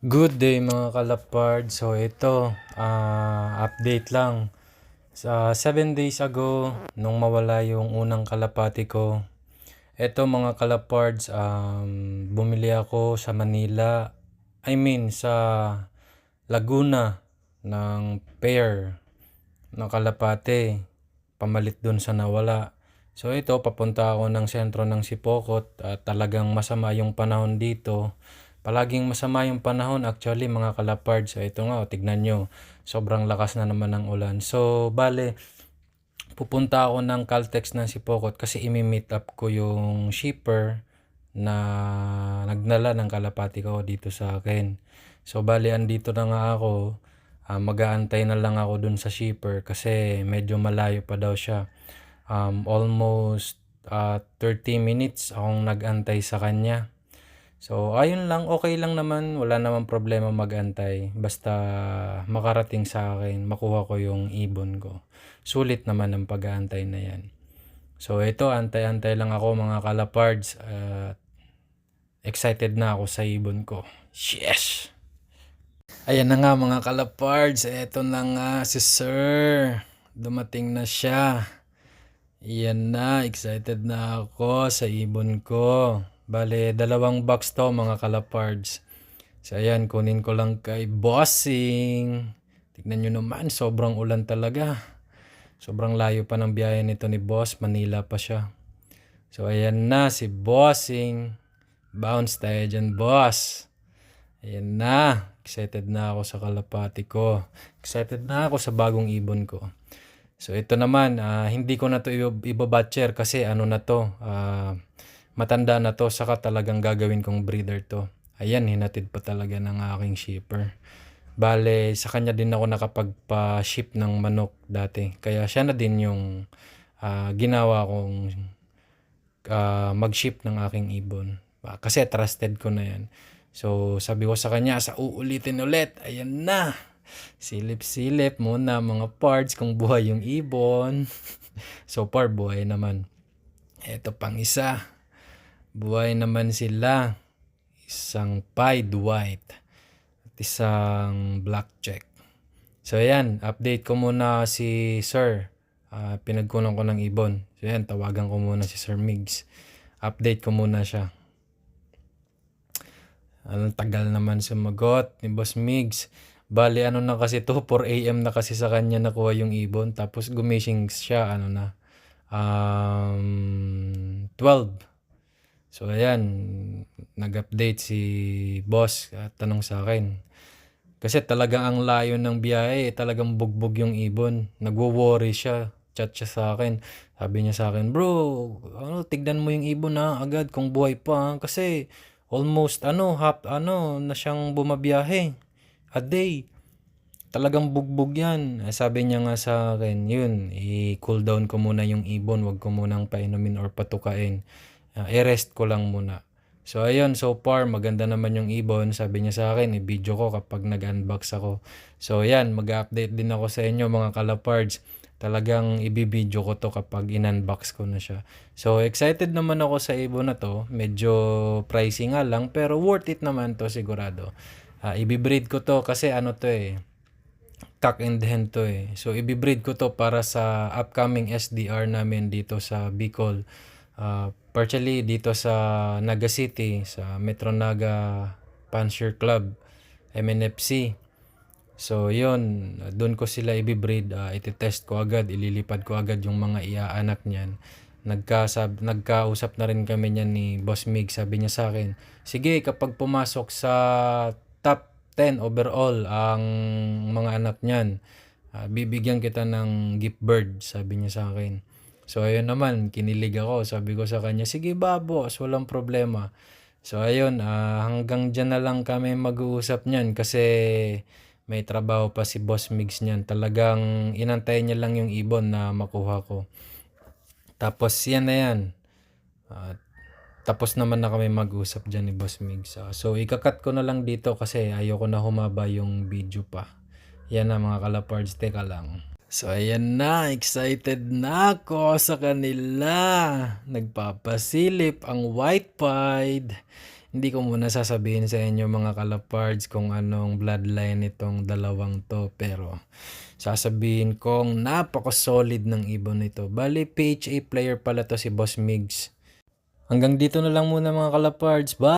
Good day mga kalapard. So ito, update lang. Sa 7 days ago, nung mawala yung unang kalapati ko, eto mga kalapards, bumili ako sa Manila. I mean, sa Laguna ng pair ng kalapate. Pamalit dun sa nawala. So ito, papunta ako ng sentro ng Sipokot at talagang masama yung panahon dito. Palaging masama yung panahon actually mga kalapard. So ito nga, tignan nyo. Sobrang lakas na naman ng ulan. So bale, pupunta ako ng Caltex ng Sipokot kasi imi-meet up ko yung shipper na nagnala ng kalapati ko dito sa akin. So bale, andito na nga ako. Mag-aantay na lang ako dun sa shipper kasi medyo malayo pa daw siya. Almost 30 minutes akong nag-antay sa kanya. So, ayun lang, okay lang naman, wala namang problema mag-antay. Basta makarating sa akin, makuha ko yung ibon ko. Sulit naman ang pag-aantay na yan. So, ito, antay-antay lang ako mga kalapards. Excited na ako sa ibon ko. Yes! Ayan na nga mga kalapards, eto na nga si Sir. Dumating na siya. Ayan na, excited na ako sa ibon ko. Bale, 2 box to mga kalapards. So ayan, kunin ko lang kay Bossing. Tignan nyo naman, sobrang ulan talaga. Sobrang layo pa ng biyahe nito ni Boss, Manila pa siya. So ayan na si Bossing. Bounce tayo dyan, boss. Ayan na, excited na ako sa kalapati ko. Excited na ako sa bagong ibon ko. So ito naman, hindi ko na to ibabatcher kasi ano na to, matanda na to, saka talagang gagawin kong breeder to. Ayan, hinatid pa talaga ng aking shipper. Bale, sa kanya din ako nakapagpa-ship ng manok dati. Kaya siya na din yung ginawa kong mag-ship ng aking ibon. Kasi trusted ko na yan. So sabi ko sa kanya, sa uulitin ulit, ayan na. Silip-silip muna mga parts kung buhay yung ibon. So far, buhay naman. Ito pang isa. Buhay naman sila. Isang pied white at isang black check. So ayan, update ko muna si Sir. Pinagkunan ko ng ibon. So ayan, tawagan ko muna si Sir Migs. Update ko muna siya. Ang tagal naman sumagot ni Boss Migs. Bali ano na kasi to, 4 AM na kasi sa kanya nakuha yung ibon. Tapos gumising siya, 12. So ayan, nag-update si boss at tanong sa akin. Kasi talagang ang layo ng biyahe, talagang bugbog yung ibon. Nagwo-worry siya, chat siya sa akin. Sabi niya sa akin, bro, tignan mo yung ibon agad kung buhay pa. Kasi almost na siyang bumabiyahe a day. Talagang bugbog yan. Sabi niya nga sa akin, yun, i-cool down ko muna yung ibon. Wag ko munang painumin or patukain. I-rest ko lang muna. So ayun, so far maganda naman yung ibon. Sabi niya sa akin, i-video ko kapag nag-unbox ako. So yan, mag-update din ako sa inyo mga kalapards. Talagang i-video ko to kapag in-unbox ko na siya. So excited naman ako sa ibon na to. Medyo pricey nga lang pero worth it naman to sigurado. I-breed ko to kasi cock and hen to So, ibibreed ko to para sa upcoming SDR namin dito sa Bicol. Partially dito sa Naga City, sa Metro Naga Panzer Club, MNFC. So, yun. Doon ko sila ibibreed. Iti-test ko agad. Ililipad ko agad yung mga iaanak niyan. Nagkausap na rin kami niyan ni Boss Mig. Sabi niya sa akin, sige, kapag pumasok sa top 10 overall ang mga anak niyan, bibigyan kita ng gift bird, sabi niya sa akin. So ayun naman, kinilig ako. Sabi ko sa kanya, sige ba boss, walang problema. So ayun, hanggang dyan na lang kami mag-uusap niyan kasi may trabaho pa si Boss Migs niyan. Talagang inantay niya lang yung ibon na makuha ko. Tapos yan na yan. Tapos naman na kami mag-usap dyan ni Boss Migs. So, ikakat ko na lang dito kasi ayoko na humaba yung video pa. Yan na mga kalapards, teka lang. So, ayan na. Excited na ako sa kanila. Nagpapasilip ang white pied. Hindi ko muna sasabihin sa inyo mga kalapards kung anong bloodline nitong dalawang 'to, pero sasabihin kong napaka-solid ng ibon nito. Bale PHA player pala 'to si Boss Migs. Hanggang dito na lang muna mga kalapards, bye!